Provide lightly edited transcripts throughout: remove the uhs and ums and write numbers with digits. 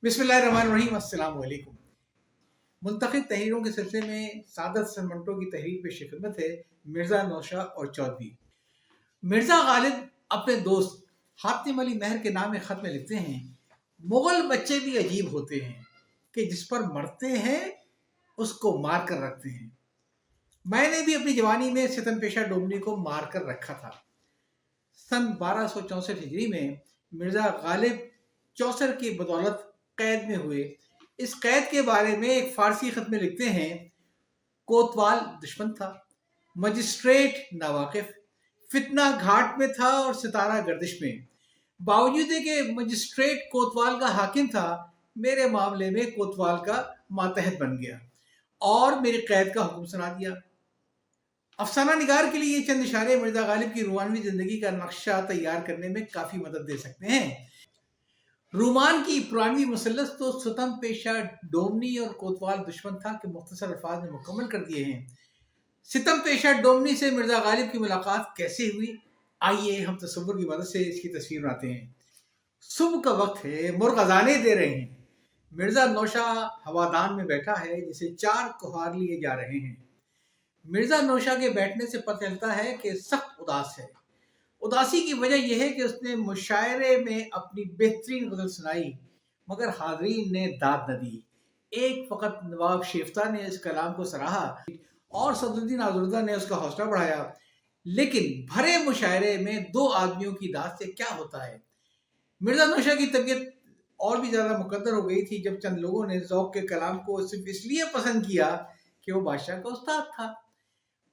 बिस्मिल्लाहिर्रहमानिर्रहीम। अस्सलाम वालेकुम। मुंतखब तहरीरों के सिलसिले में सादत हसन मंटो की तहरीर पेश खिदमत है मिर्ज़ा नौशाद और चौधरी। मिर्ज़ा गालिब अपने दोस्त हातिम अली महर के नाम खत में लिखते हैं, मुगल बच्चे भी अजीब होते हैं कि जिस पर मरते हैं उसको मार कर रखते हैं। मैंने भी अपनी जवानी में सितम पेशा डोमनी को मार कर रखा था। सन 1264 हिजरी में मिर्ज़ा गालिब चौसर की बदौलत कैद में हुए। इस कैद के बारे में एक फारसी खत में लिखते हैं, कोतवाल दुश्मन था, मजिस्ट्रेट नावाकिफ, फितना घाट में था और सितारा गर्दिश में। बावजूद कि मजिस्ट्रेट कोतवाल का हाकिम था, मेरे मामले में कोतवाल का मातहत बन गया और मेरी कैद का हुक्म सुना दिया। अफसाना निगार के लिए ये चंद इशारे मिर्ज़ा गालिब की रूहानी जिंदगी का नक्शा तैयार करने में काफी मदद दे सकते हैं। रूमान की पुरानी मुसल्लस तो सुतम पेशा डोमनी और कोतवाल दुश्मन था कि मुख्तसर अल्फाज में मुकम्मल कर दिए हैं। सितम पेशा डोमनी से मिर्ज़ा गालिब की मुलाकात कैसे हुई, आइए हम तस्वुर की मदद से इसकी तस्वीर बनाते हैं। सुबह का वक्त है, मुर्ग अज़ाने दे रहे हैं। मिर्ज़ा नौशा हवादान में बैठा है जिसे 4 कुहार लिए जा रहे हैं। मिर्ज़ा नौशा के बैठने से पता चलता है कि सख्त उदास है। उदासी की वजह यह है कि उसने मुशायरे में अपनी बेहतरीन गज़ल सुनाई, मगर हाज़रीन ने दाद न दी। एक फ़कत नवाब शेफ्ता ने इस कलाम को सराहा और सदरुद्दीन आज़ुर्दा ने उसका हौसला बढ़ाया, लेकिन भरे मुशायरे में 2 आदमियों की दाद से क्या होता है। मिर्ज़ा नौशा की तबीयत और भी ज़्यादा मुकद्दर हो गई थी जब चंद लोगों ने ज़ौक़ के कलाम को सिर्फ इसलिए पसंद किया कि वो बादशाह का उस्ताद था।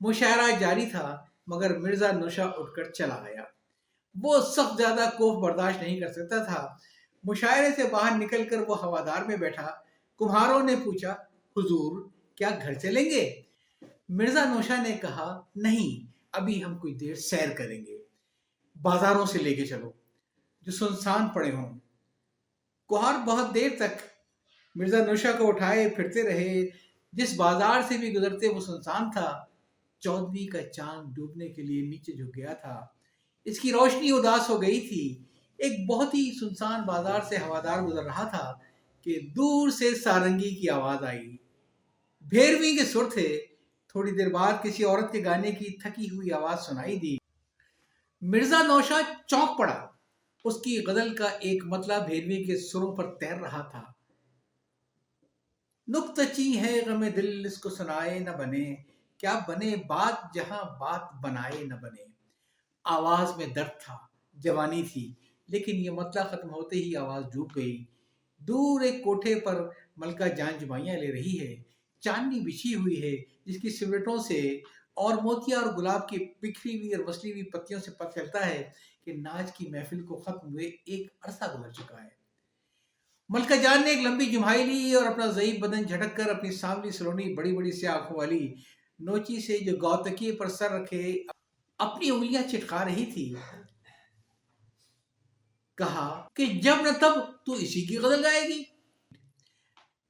मुशायरा जारी था, मगर मिर्ज़ा नौशा उठकर चला गया। वो सख्त ज़्यादा कोफ बर्दाश्त नहीं कर सकता था। मुशायरे से बाहर निकलकर वो हवादार में बैठा। कुम्हारों ने पूछा, हुजूर क्या घर चलेंगे? मिर्ज़ा नौशा ने कहा, नहीं, अभी हम कुछ देर सैर करेंगे। बाजारों से लेके चलो जो सुनसान पड़े हों। कुम्हार बहुत देर तक मिर्ज़ा नौशा को उठाए फिरते रहे। जिस बाजार से भी गुजरते वो सुनसान था। चौदवी का चांद डूबने के लिए नीचे झुक गया था। इसकी रोशनी उदास हो गई थी। एक बहुत ही सुनसान बाजार से हवादार गुजर रहा था कि दूर से सारंगी की आवाज आई। भेरवी के सुर थे। थोड़ी देर बाद किसी औरत के गाने की थकी हुई आवाज सुनाई दी। मिर्जा नौशा चौंक पड़ा। उसकी गजल का एक मतला भेरवी के सुरों पर तैर रहा था। नुक्तची है गमे दिल, इसको सुनाए न बने, क्या बने बात जहां बात बनाए न बने। आवाज में दर्द था, जवानी थी, लेकिन ये मतला खत्म होते ही आवाज डूब गई। दूर एक कोठे पर मलका जान जुबाइयां ले रही है। चांदनी बिछी हुई है जिसकी सिमरटों से और मोतिया और गुलाब की बिखरी हुई और मसली हुई पत्तियों से पता चलता है कि नाच की महफिल को खत्म हुए एक अरसा गुजर चुका है। मलका जान ने एक लंबी जुम्हाई ली और अपना ज़ईफ़ बदन झटक कर अपनी सांवली सलोनी बड़ी बड़ी से आंखों वाली नोची से जो गौतकी पर सर रखे अपनी उंगलियां चिटका रही थी, कहा कि जब न तब तू इसी की गजल गाएगी।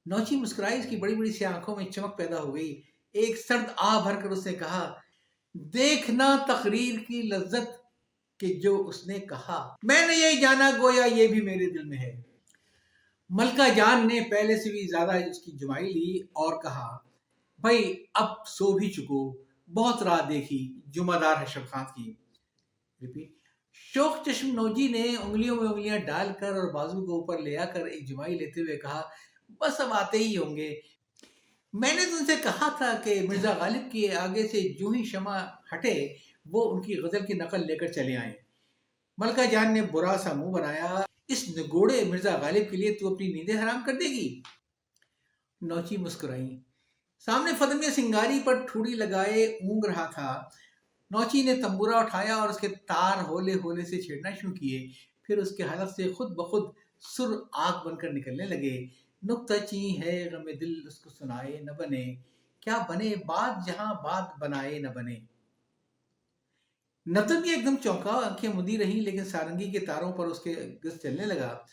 नौची मुस्कुराई। उसकी बड़ी बड़ी सी आंखों में चमक पैदा हो गई। एक सर्द आह भरकर उसने कहा, देखना तकरीर की लज्जत कि जो उसने कहा, मैंने यही जाना गोया ये भी मेरे दिल में है। मलका जान ने पहले से भी ज्यादा उसकी जुमाई ली और कहा, भाई अब सो भी चुको, बहुत रात देखी, जुम्मेदार है शबखान की। रिपीट। शोख चश्म नौजी ने उंगलियों में उंगलियां डालकर और बाजू को ऊपर ले आकर एक जुमाई लेते हुए कहा, बस अब आते ही होंगे। मैंने तुमसे कहा था कि मिर्जा गालिब के आगे से जो ही शमा हटे वो उनकी गजल की नकल लेकर चले आए। मलका जान ने बुरा सा मुंह बनाया। इस निगोड़े मिर्जा गालिब के लिए तू अपनी नींदें हराम कर देगी? नौची मुस्कुराई। सामने फदमिया सिंगारी पर ठूड़ी लगाए ऊँग रहा था। नौची ने तंबूरा उठाया और उसके तार होले होले से छेड़ना शुरू किए। फिर उसके हलक से खुद ब खुद सुर आग बनकर निकलने लगे। नुक्ताची है गमे दिल, उसको सुनाए न बने, क्या बने बात जहां बात बनाए न बने। नतन भी एकदम चौंका, आंखें मुदी रही, लेकिन सारंगी के तारों पर उसके गज चलने लगा।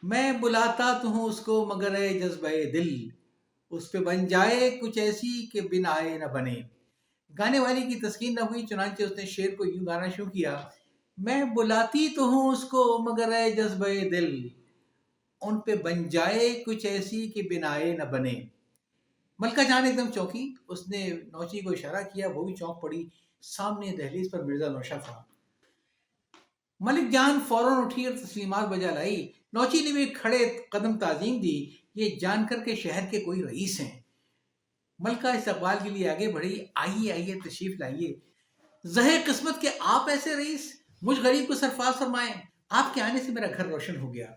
मैं बुलाता तो हूँ उसको मगर है जज्बे दिल, उस पे बन जाए कुछ ऐसी कि बिन आए न बने। गाने वाली की तस्कीन न हुई, चुनांचे उसने शेर को यूं गाना शुरू किया, मैं बुलाती तो हूँ उसको मगर है जज्बे दिल, उन पे बन जाए कुछ ऐसी कि बिनाए न बने। मलका जान एकदम चौंकी। उसने नौची को इशारा किया, वो भी चौंक पड़ी। सामने दहलीज पर मिर्जा नौशा था। मलिक जान फौरन उठी और तस्लीमात बजा लाई। नौची ने भी खड़े कदम ताजीम दी, ये जानकर के शहर के कोई रईस हैं। मलका इस्तकबाल के लिए आगे बढ़ी। आइए आइए, तशरीफ लाइए। ज़हे किस्मत के आप ऐसे रईस, मुझ गरीब को सरफराज फरमाएं। आपके आने से मेरा घर रोशन हो गया।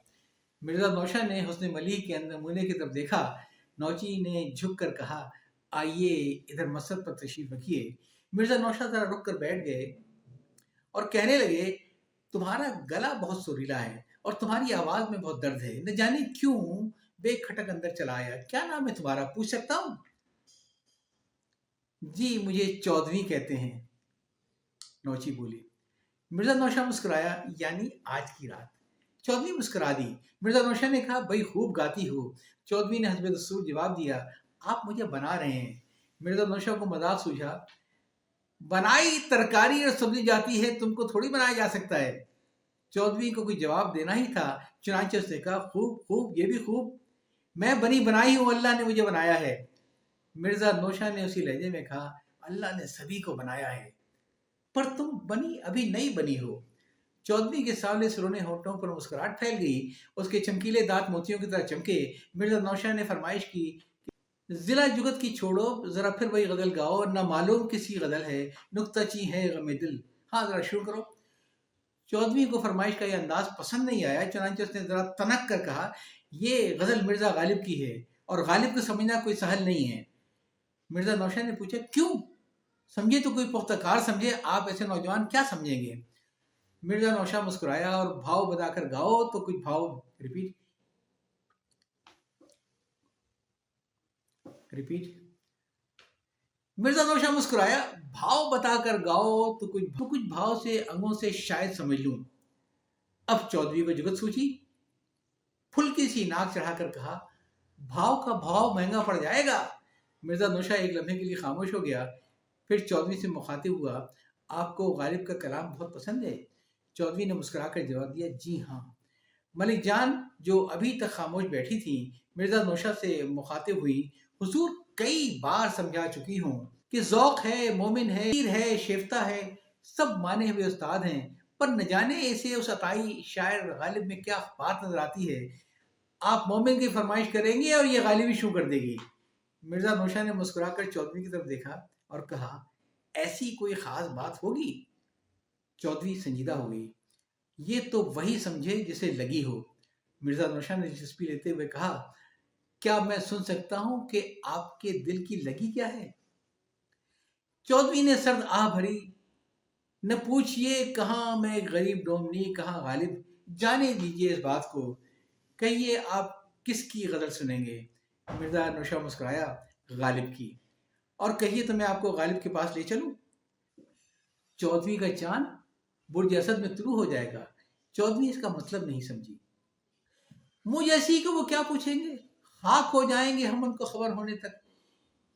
मिर्जा नौशा ने हुस्न मलीक के नमूने की तरफ देखा। नौची ने झुक कर कहा, आइए इधर मसरत पर तशरीफ रखिए। मिर्जा नौशा जरा रुक कर बैठ गए और कहने लगे, तुम्हारा गला बहुत सुरीला है और तुम्हारी आवाज में बहुत दर्द है। न जाने क्यों बेखटक अंदर चला आया। क्या नाम है तुम्हारा, पूछ सकता हूँ? जी, मुझे चौधरी कहते हैं, नौची बोली। मिर्जा नौशा मुस्कुराया, यानी आज की रात। चौधरी मुस्कुरा दी। मिर्जा नौशा ने कहा, बड़ी खूब गाती हो। चौधरी ने हस्बे दस्तूर जवाब दिया, आप मुझे बना रहे हैं। मिर्जा नौशा को मजाक सूझा, बनाई तरकारी और सब्जी जाती है, तुमको थोड़ी बनाया जा सकता है। चौधरी को कोई जवाब देना ही था, चुनांचे उसने कहा, खूब खूब, ये भी खूब। मैं बनी बनाई हूं, अल्लाह ने मुझे बनाया है। मिर्जा नौशा ने उसी लहजे में कहा, अल्लाह ने सभी को बनाया है, पर तुम बनी अभी नहीं बनी हो। चौधरी के सामने सुरने होठों पर मुस्कुराहट फैल गई। उसके चमकीले दांत मोतियों की तरह चमके। मिर्जा नौशा ने फरमाइश की, जिला जुगत की छोड़ो, जरा फिर वही गजल गाओ। न मालूम किसी गजल है, नुक्ताची है गमे दिल। हाँ, जरा शुरू करो। चौधरी को फरमाइश का यह अंदाज पसंद नहीं आया। चुनांचे उसने जरा तनक कर कहा, ये गजल मिर्जा गालिब की है और गालिब को समझना कोई सहल नहीं है। मिर्जा नौशा ने पूछा, क्यों? समझे तो कोई पुख्तकार समझे, आप ऐसे नौजवान क्या समझेंगे? मिर्जा नौशा मुस्कुराया और भाव बताकर गाओ तो कुछ भाव। Repeat repeat. मिर्जा नौशा मुस्कुराया, भाव बताकर गाओ तो कुछ भाव से अंगों से शायद समझ लूं। अब चौधरी को जुगत सूझी। फुल्की सी नाक चढ़ाकर कहा, भाव का भाव महंगा पड़ जाएगा। मिर्जा नौशा एक लम्हे के लिए खामोश हो गया, फिर चौधरी से मुखातिब हुआ, आपको गालिब का कलाम बहुत पसंद है? चौधरी ने मुस्कुराकर जवाब दिया, जी हाँ। मलिक जान, जो अभी तक खामोश बैठी थी, मिर्जा नौशा से मुखातिब हुई, हुजूर कई बार समझा चुकी हूँ कि ज़ौक़ है, मोमिन है, पीर है, शेफ्ता है, सब माने हुए उस्ताद हैं, पर न जाने ऐसे उस अताई शायर गालिब में क्या बात नजर आती है। आप मोमिन की फरमाइश करेंगे और ये गालिबी शुरू कर देगी। मिर्जा नौशा ने मुस्कुराकर चौधरी की तरफ देखा और कहा, ऐसी कोई खास बात होगी? चौधरी संजीदा हो गई। ये तो वही समझे जिसे लगी हो। मिर्जा नौशा ने दिलचस्पी लेते हुए कहा, क्या मैं सुन सकता हूं कि आपके दिल की लगी क्या है? चौधरी ने सर्द आह भरी, न पूछिए कहाँ मैं गरीब डोमनी, कहाँ गालिब, जाने दीजिए इस बात को। कहिए आप किसकी गजल सुनेंगे? मिर्जा नौशा मुस्कुराया, गालिब की। और कहिए तो मैं आपको गालिब के पास ले चलूं? चौधरी का चांद बुर्ज असद में तुलू हो जाएगा। चौधरी इसका मतलब नहीं समझी। मुझ ऐसी को वो क्या पूछेंगे, खाक हो जाएंगे हम उनको खबर होने तक।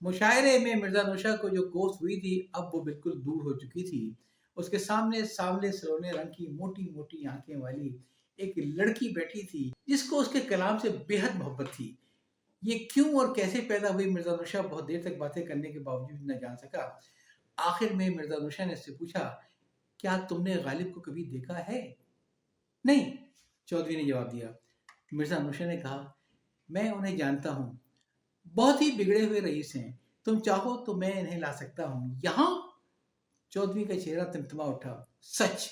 मुशायरे में मिर्जा नौशा को जो कोफ्त हुई थी, अब वो बिल्कुल दूर हो चुकी थी। उसके सामने सांवले सलोने रंग की मोटी मोटी आंखें वाली एक लड़की बैठी थी, जिसको उसके कलाम से बेहद मोहब्बत थी। ये क्यों और कैसे पैदा हुई, मिर्जा नौशा बहुत देर तक बातें करने के बावजूद न जान सका। आखिर में मिर्जा नौशा ने उससे पूछा, क्या तुमने गालिब को कभी देखा है? नहीं, चौधरी ने जवाब दिया। मिर्जा नौशा ने कहा, मैं उन्हें जानता हूँ, बहुत ही बिगड़े हुए रईस हैं, तुम चाहो तो मैं इन्हें ला सकता हूँ यहाँ। चौधरी का चेहरा तिमतिमा उठा। सच?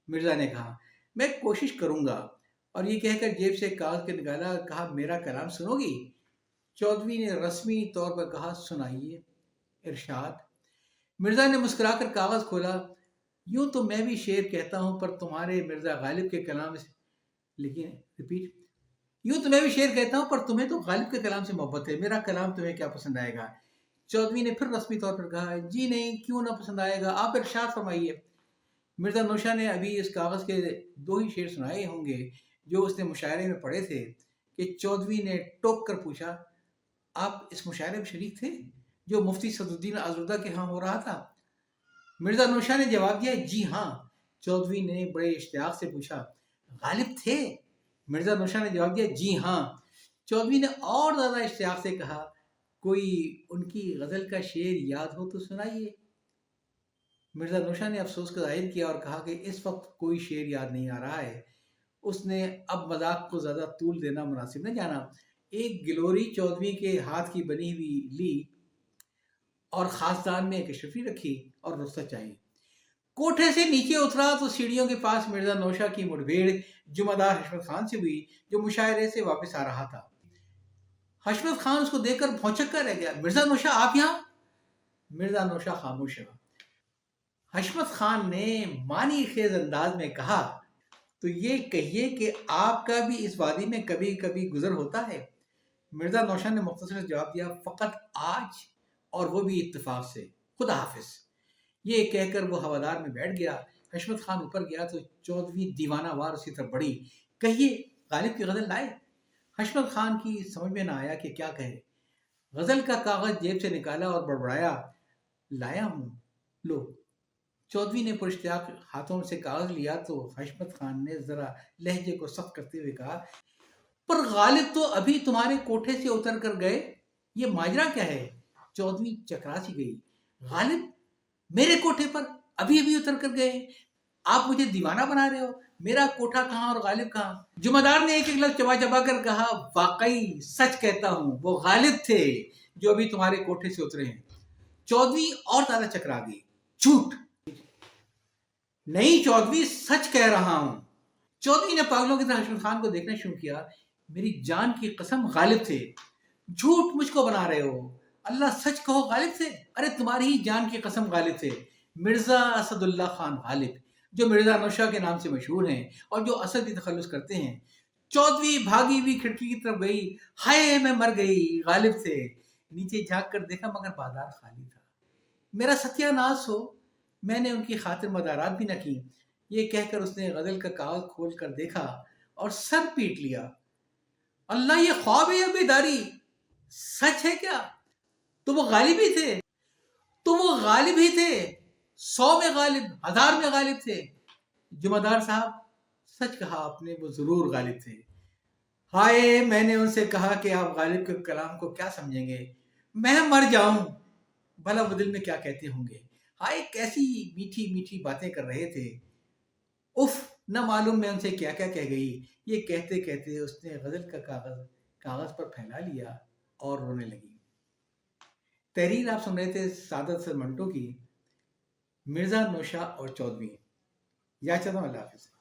मिर्जा ने कहा, मैं कोशिश करूंगा। और ये कहकर जेब से कागज के निकाला, कहा, मेरा कलाम सुनोगी? चौधरी ने रस्मी तौर पर कहा, सुनाइए। इरशाद। मिर्जा ने मुस्कुराकर कागज खोला, यूं तो मैं भी शेर कहता हूं, पर तुम्हारे मिर्जा गालिब के कलाम से, लेकिन रिपीट, यूं तो मैं भी शेर कहता हूं, पर तुम्हें तो गालिब के कलाम से मोहब्बत है, मेरा कलाम तुम्हें क्या पसंद आएगा? चौधरी ने फिर रस्मी तौर पर कहा, जी नहीं, क्यों ना पसंद आएगा, आप इरशाद फरमाइए। मिर्जा नौशा ने अभी इस कागज के दो ही शेर सुनाए होंगे जो उसने मुशायरे में पढ़े थे कि चौधरी ने टोक कर पूछा, आप इस मुशायरे में शरीक थे जो मुफ्ती सदुद्दीन आजरुद्दा के यहाँ हो रहा था? मिर्जा नौशा ने जवाब दिया, जी हाँ। चौधरी ने बड़े इश्तियाक से पूछा, गालिब थे? مرزا نوشا نے جواب دیا جی ہاں۔ چودھری نے اور زیادہ اشتیاق سے کہا کوئی ان کی غزل کا شعر یاد ہو تو سنائیے۔ مرزا نوشا نے افسوس کا ظاہر کیا اور کہا کہ اس وقت کوئی شعر یاد نہیں آ رہا ہے۔ اس نے اب مذاق کو زیادہ طول دینا مناسب نہ جانا، ایک گلوری چودھری کے ہاتھ کی بنی ہوئی لی اور خاص دان میں ایک اشرفی رکھی اور رخصت چاہی۔ کوٹھے سے نیچے اترا تو سیڑھیوں کے پاس مرزا نوشا کی مڑبھیڑ جمعہ دار حشمت خان سے ہوئی جو مشاعرے سے واپس آ رہا تھا۔ حشمت خان اس کو دیکھ کر بھونچکا رہ گیا۔ مرزا نوشا آپ یہاں؟ مرزا نوشا خاموش رہا۔ حشمت خان نے معنی خیز انداز میں کہا تو یہ کہیے کہ آپ کا بھی اس وادی میں کبھی کبھی گزر ہوتا ہے؟ مرزا نوشا نے مختصر جواب دیا فقط آج، اور وہ بھی اتفاق سے، خدا حافظ۔ یہ کہہ کر وہ ہوادار میں بیٹھ گیا۔ حشمت خان اوپر گیا تو چودھری دیوانہ وار اسی طرف بڑھی، کہیے غالب کی غزل لائے؟ حشمت خان کی سمجھ میں نہ آیا کہ کیا کہے۔ غزل کا کاغذ جیب سے نکالا اور بڑبڑایا لایا ہوں، لو۔ چودھری نے پراشتیاق ہاتھوں سے کاغذ لیا تو حشمت خان نے ذرا لہجے کو سخت کرتے ہوئے کہا پر غالب تو ابھی تمہارے کوٹھے سے اتر کر گئے، یہ ماجرا کیا ہے؟ چودھری چکرا سی گئی۔ غالب میرے کوٹھے پر ابھی ابھی اتر کر گئے؟ آپ مجھے دیوانہ بنا رہے ہو؟ میرا کوٹھا کہاں اور غالب کہاں؟ جمعہ دار نے ایک ایک لفظ چبا چبا کر کہا واقعی سچ کہتا ہوں، وہ غالب تھے جو ابھی تمہارے کوٹھے سے اترے ہیں۔ چودھری اور زیادہ چکرا گئی۔ جھوٹ نہیں چودھری، سچ کہہ رہا ہوں۔ چودھری نے پاگلوں کی طرح حشمت خان کو دیکھنا شروع کیا۔ میری جان کی قسم غالب تھے۔ جھوٹ مجھ کو بنا رہے ہو، اللہ سچ کہو غالب تھے۔ ارے تمہاری ہی جان کی قسم غالب تھے، مرزا اسد اللہ خان غالب، جو مرزا نوشا کے نام سے مشہور ہیں اور جو اسد کی تخلص کرتے ہیں۔ چودھری بھاگی ہوئی کھڑکی کی طرف گئی۔ ہائے میں مر گئی، غالب تھے۔ نیچے جھانک کر دیکھا مگر بازار خالی تھا۔ میرا ستیہ ناش ہو، میں نے ان کی خاطر مدارات بھی نہ کی۔ یہ کہہ کر اس نے غزل کا کاغذ کھول کر دیکھا اور سر پیٹ لیا۔ اللہ یہ خواب ہے یا بیداری؟ سچ ہے کیا؟ تو وہ غالب ہی تھے، تو وہ غالب ہی تھے، 100 میں غالب، 1000 میں غالب تھے۔ جمعہ دار صاحب سچ کہا آپ نے، وہ ضرور غالب تھے۔ ہائے میں نے ان سے کہا کہ آپ غالب کے کلام کو کیا سمجھیں گے، میں مر جاؤں، بھلا وہ دل میں کیا کہتے ہوں گے۔ ہائے کیسی میٹھی میٹھی باتیں کر رہے تھے، اف نہ معلوم میں ان سے کیا کیا کہہ گئی۔ یہ کہتے کہتے اس نے غزل کا کاغذ پر پھیلا لیا اور رونے لگی۔ تحریر آپ سن رہے تھے سعادت سر منٹو کی، مرزا نوشا اور چودھری۔ یا چاہتا ہوں اللہ حافظ۔